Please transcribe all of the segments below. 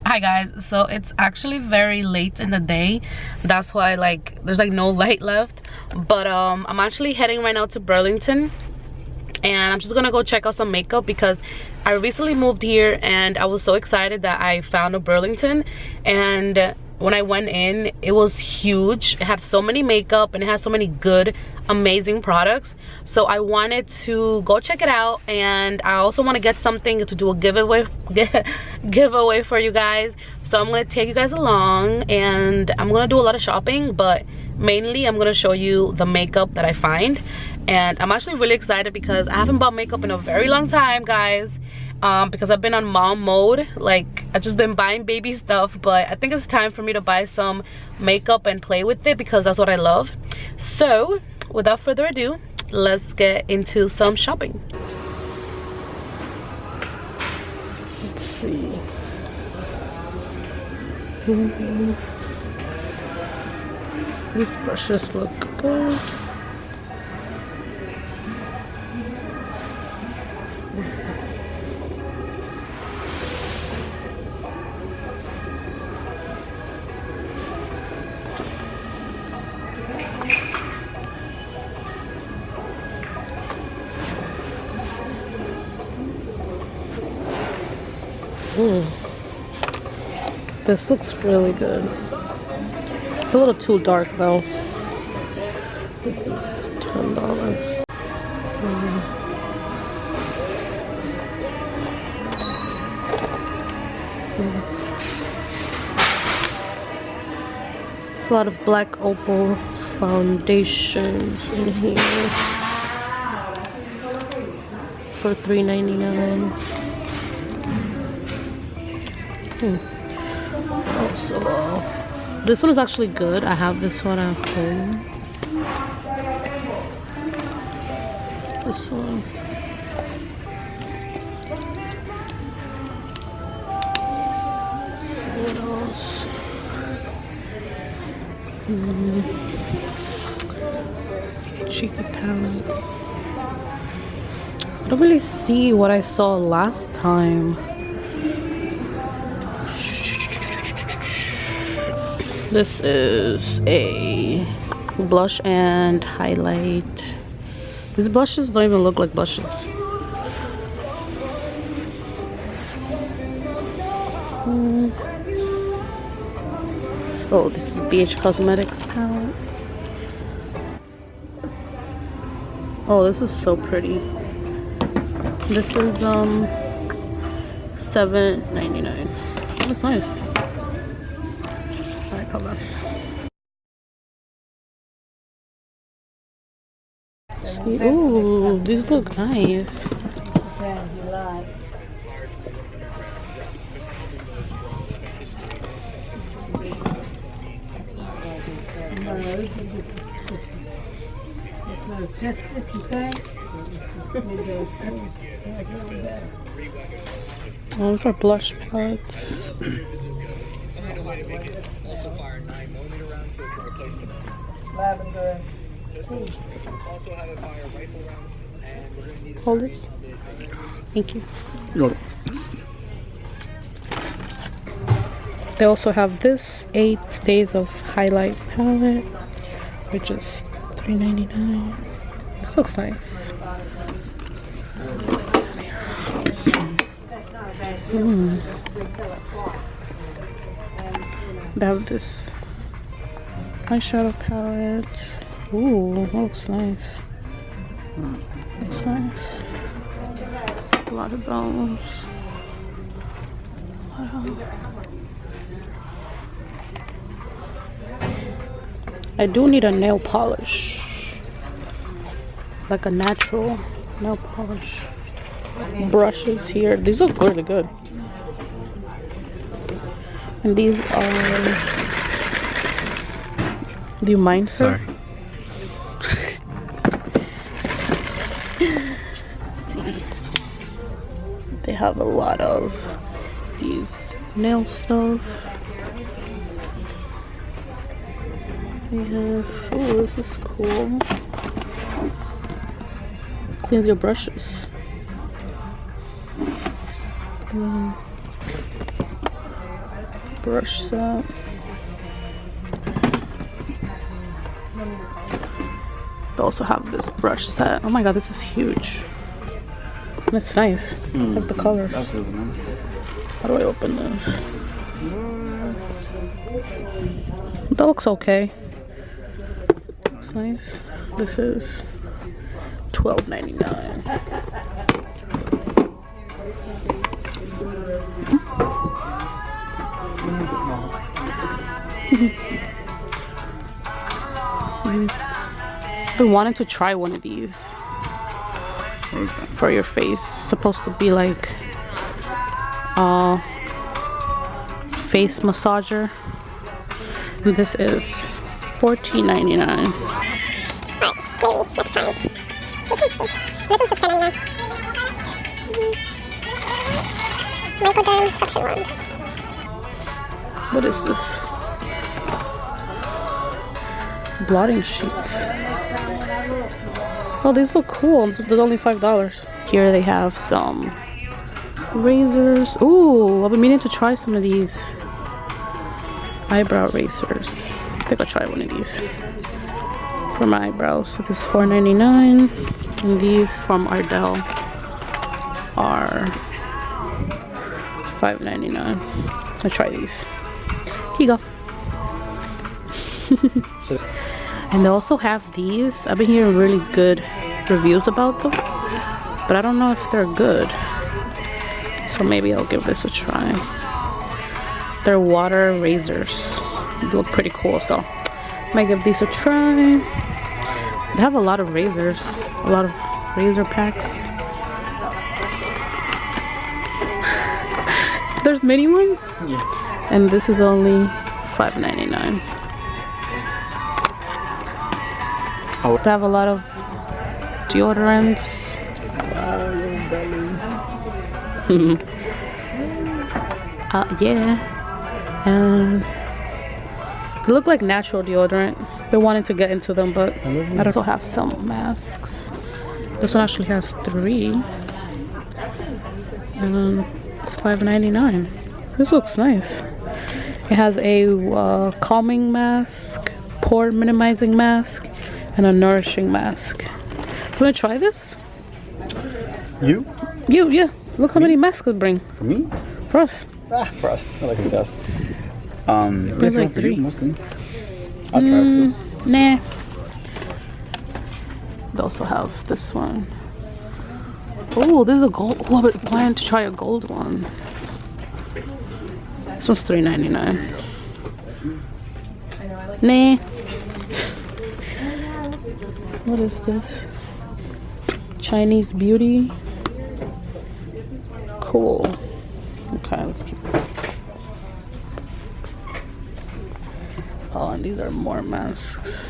Hi guys, so it's actually very late in the day. That's why like there's like no light left. But I'm actually heading right now to Burlington, and I'm just gonna go check out some makeup because I recently moved here and I was so excited that I found a Burlington. And when I went in, it was huge. It had so many makeup and it had so many good, amazing products. So I wanted to go check it out, and I also want to get something to do a giveaway for you guys. So I'm gonna take you guys along, and I'm gonna do a lot of shopping, but mainly I'm gonna show you the makeup that I find. And I'm actually really excited because I haven't bought makeup in a very long time, guys. Because I've been on mom mode. Like, I've just been buying baby stuff, but I think it's time for me to buy some makeup and play with it because that's what I love. So without further ado, let's get into some shopping. Let's see. These brushes look good. This looks really good. It's a little too dark though. This is $10. There's a lot of black opal foundations in here for $3.99. Also, this one is actually good. I have this one at home. This one. What else? Chica palette. I don't really see what I saw last time. This is a blush and highlight. These blushes don't even look like blushes. Oh, this is BH Cosmetics palette. Oh, this is so pretty. This is $7.99. That's nice. Alright, come on. Ooh, these look nice. Oh, these are blush palettes. Lavender. Hold this. Thank you. Got it. They also have this 8 Days of Highlight palette, which is $3.99. This looks nice. They have this eyeshadow palette. Ooh, that looks nice. Looks nice. A lot of those. Wow. I do need a nail polish. Like a natural nail polish. Brushes here. These look really good. And these are... Do you mind, sir? Sorry. See, they have a lot of these nail stuff. We have, oh, this is cool. Cleans your brushes. brush set. They also have this brush set. Oh my god, this is huge. That's nice. Like the colors. That's really nice. How do I open this? That looks okay. Looks nice. This is $12.99. I've been wanting to try one of these for your face. It's supposed to be like face massager. And this is $14.99. This is just $10.99. Microderm suction wand. What is this? Blotting sheets. Oh, these look cool. They're only $5. Here they have some razors. Ooh, I've been meaning to try some of these eyebrow razors. I think I'll try one of these for my eyebrows. So this is $4.99, and these from Ardell are $5.99. I'll try these. Here you go. And they also have these. I've been hearing really good reviews about them, but I don't know if they're good. So maybe I'll give this a try. They're water razors. They look pretty cool, so I might give these a try. They have a lot of razors, a lot of razor packs. There's mini ones? Yeah. And this is only $5.99. Oh. They have a lot of deodorants. Yeah. They look like natural deodorant. Been wanting to get into them, but I also have some masks. This one actually has 3. And it's $5.99. This looks nice. It has a calming mask, pore minimizing mask, and a nourishing mask. You wanna try this? You? You, yeah. Look how many masks it bring. For me? For us. Ah, for us. I like his house. There's like 3. Mostly. I'll try it too. Nah. They also have this one. Oh, this is a gold. Oh, I've been planning to try a gold one. This one's $3.99. Nah. What is this? Chinese beauty. Cool. Okay, let's keep it. Oh, and these are more masks.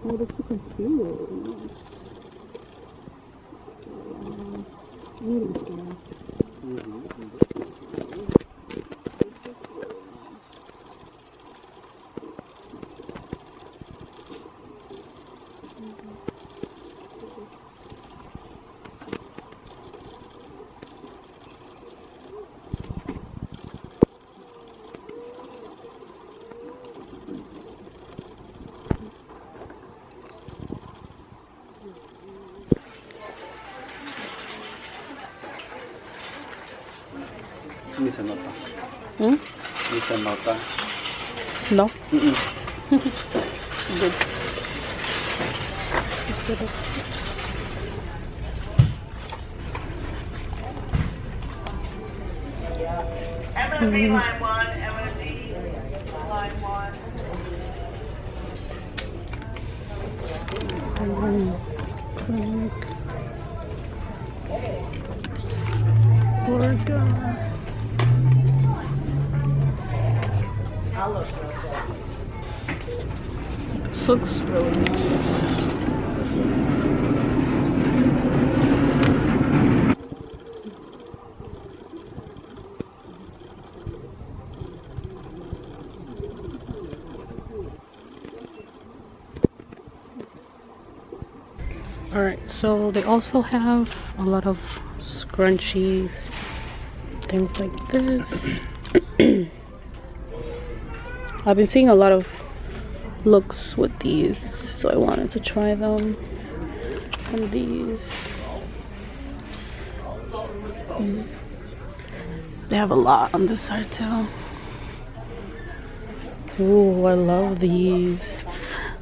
Oh, this is a concealer. Nice. Really scary. This is really nice. Ni se nota. Hmm? Ni se nota. No? Mm-mm. Good. MSD line 1, MSD line 1. This looks really nice. All right, so they also have a lot of scrunchies, things like this. I've been seeing a lot of looks with these, so I wanted to try them. And these, they have a lot on this side too. Ooh, I love these.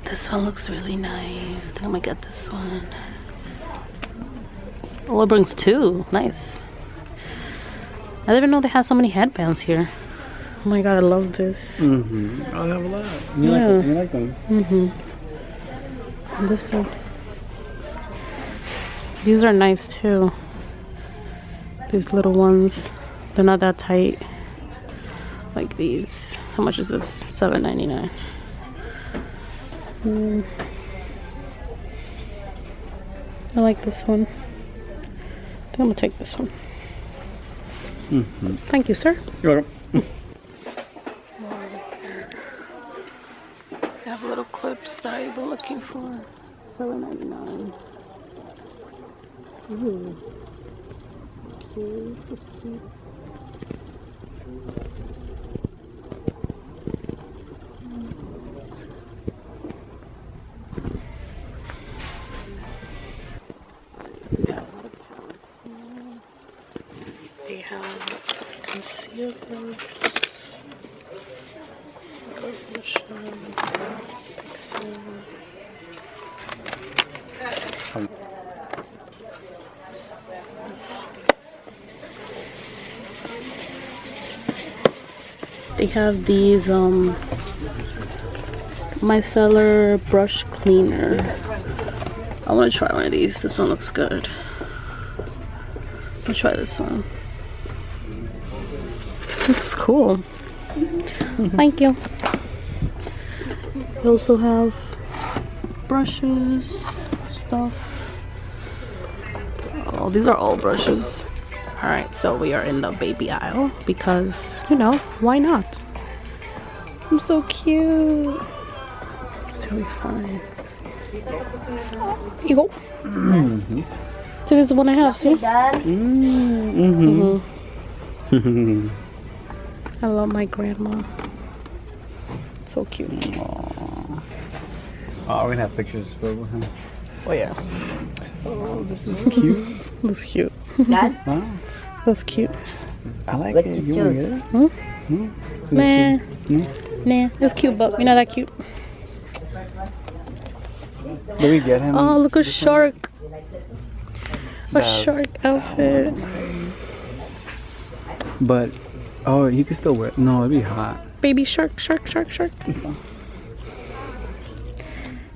This one looks really nice. I think I'm gonna get this one. Oh, it brings two. Nice. I didn't even know they had so many headbands here. Oh my god, I love this. Mm-hmm. Oh, they have a lot. You Yeah. like them? You like them? Mm-hmm. And this one. These are nice too. These little ones. They're not that tight. Like these. How much is this? $7.99. I like this one. I think I'm gonna take this one. Mm-hmm. Thank you, sir. You're welcome. They have little clips that I've been looking for. $7.99. Ooh. Cute. That's cute. They have concealers, they have these micellar brush cleaner. I want to try one of these. This one looks good. I'll try this one. Looks cool. Thank you. They also have brushes, stuff. Oh, these are all brushes. Alright, so we are in the baby aisle because, you know, why not? I'm so cute. It's really fun. Here you go. Mm-hmm. So this is the one I have, see? Mm-hmm. Mm-hmm. I love my grandma. So cute. Aww. Oh, we're gonna have pictures for him. Oh yeah. Oh, this is cute. That's cute. Wow. That's cute. I like it. You wanna get it? Hmm? No? Nah. No? Nah. It's cute, but you're not that cute. Did we get him? Oh, look, a shark. A That's shark outfit. But, oh, you can still wear it. No, it'd be hot. Baby shark, shark, shark, shark.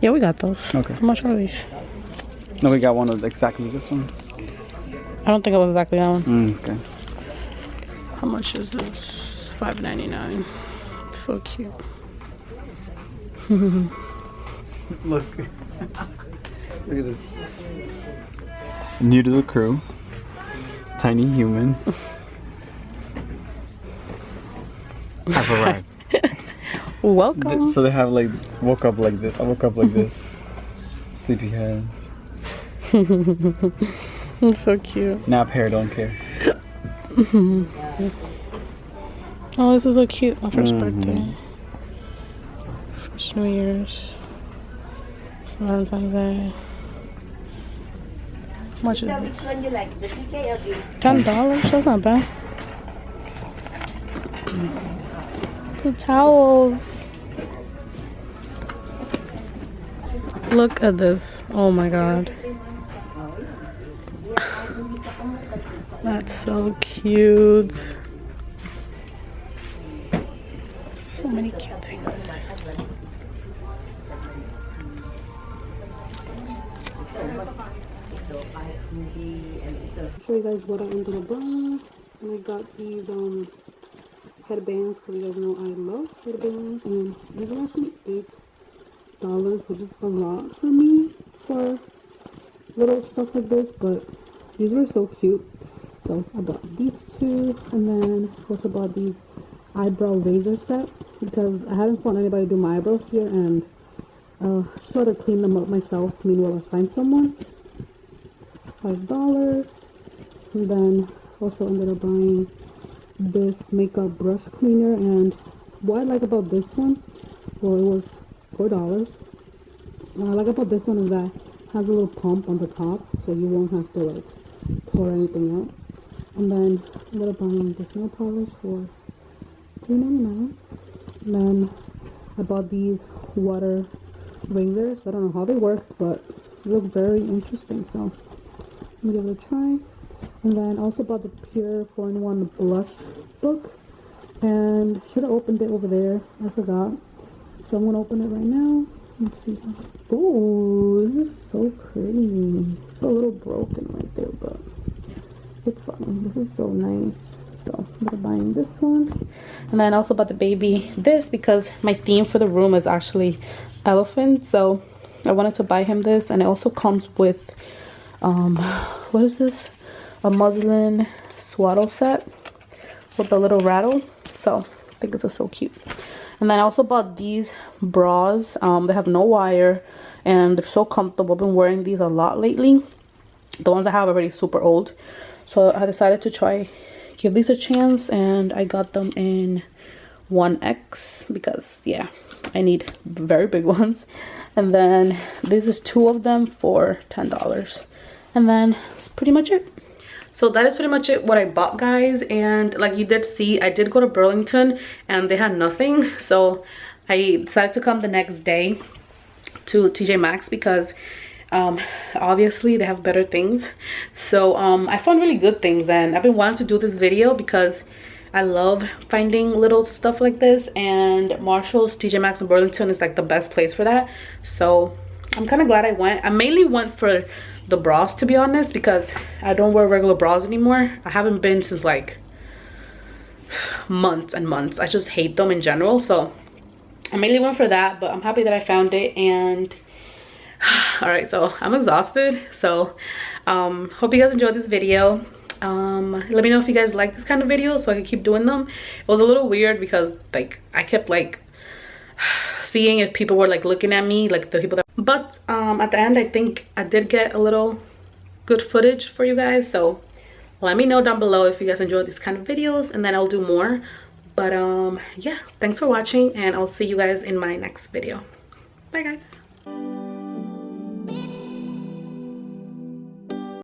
Yeah, we got those. Okay. How much are these? No, we got one of exactly this one. I don't think it was exactly that one. Okay. How much is this? $5.99. So cute. Look. Look at this. New to the crew. Tiny human. I've arrived. Welcome. So they have like woke up like this. I woke up like this. Sleepyhead. It's so cute. Nap hair, don't care. Oh, this is so cute. My first birthday. First New Year's. It's Valentine's Day. How much is this? $10? That's not bad. The towels. Look at this. Oh my god. That's so cute. So many cute things. I'll show you guys what I ended up buying. And I got these headbands because you guys know I love headbands. And these are actually $8, which is a lot for me for little stuff like this, but these were so cute. So I bought these two, and then also bought these eyebrow razor set because I haven't found anybody do my eyebrows here, and I sort of clean them up myself meanwhile I find someone. $5. And then also ended up buying this makeup brush cleaner. And what I like about this one, well, it was $4. What I like about this one is that it has a little pump on the top, so you won't have to like pour anything out. And then I ended up buying this nail polish for $3.99. And then I bought these water razors. I don't know how they work, but they look very interesting, so I'm gonna give it a try. And then I also bought the Pure 4-in-1 blush book, and should have opened it over there. I forgot, so I'm gonna open it right now. Let's see. Oh, this is so pretty. It's a little broken right there, but it's fine. This is so nice. So I'm buying this one. And then I also bought the baby this because my theme for the room is actually elephant, so I wanted to buy him this. And it also comes with what is this, a muslin swaddle set with a little rattle. So I think this is so cute. And then I also bought these bras. They have no wire and they're so comfortable. I've been wearing these a lot lately. The ones I have are already super old, so I decided to give these a chance, and I got them in 1X because yeah, I need very big ones. And then this is 2 of them for $10. And then that's pretty much it. So that is pretty much it what I bought, guys. And like you did see, I did go to Burlington and they had nothing, so I decided to come the next day to TJMaxx because obviously they have better things. So I found really good things, and I've been wanting to do this video because I love finding little stuff like this, and Marshall's, TJMaxx and Burlington is like the best place for that. So I'm kind of glad I went. I mainly went for the bras, to be honest, because I don't wear regular bras anymore. I haven't been since like months and months. I just hate them in general, so I mainly went for that, but I'm happy that I found it. And all right, so I'm exhausted, so hope you guys enjoyed this video. Let me know if you guys like this kind of video so I can keep doing them. It was a little weird because like I kept like seeing if people were like looking at me, like the people that, but at the end I think I did get a little good footage for you guys. So let me know down below if you guys enjoy these kind of videos, and then I'll do more. But yeah, thanks for watching, and I'll see you guys in my next video. Bye guys.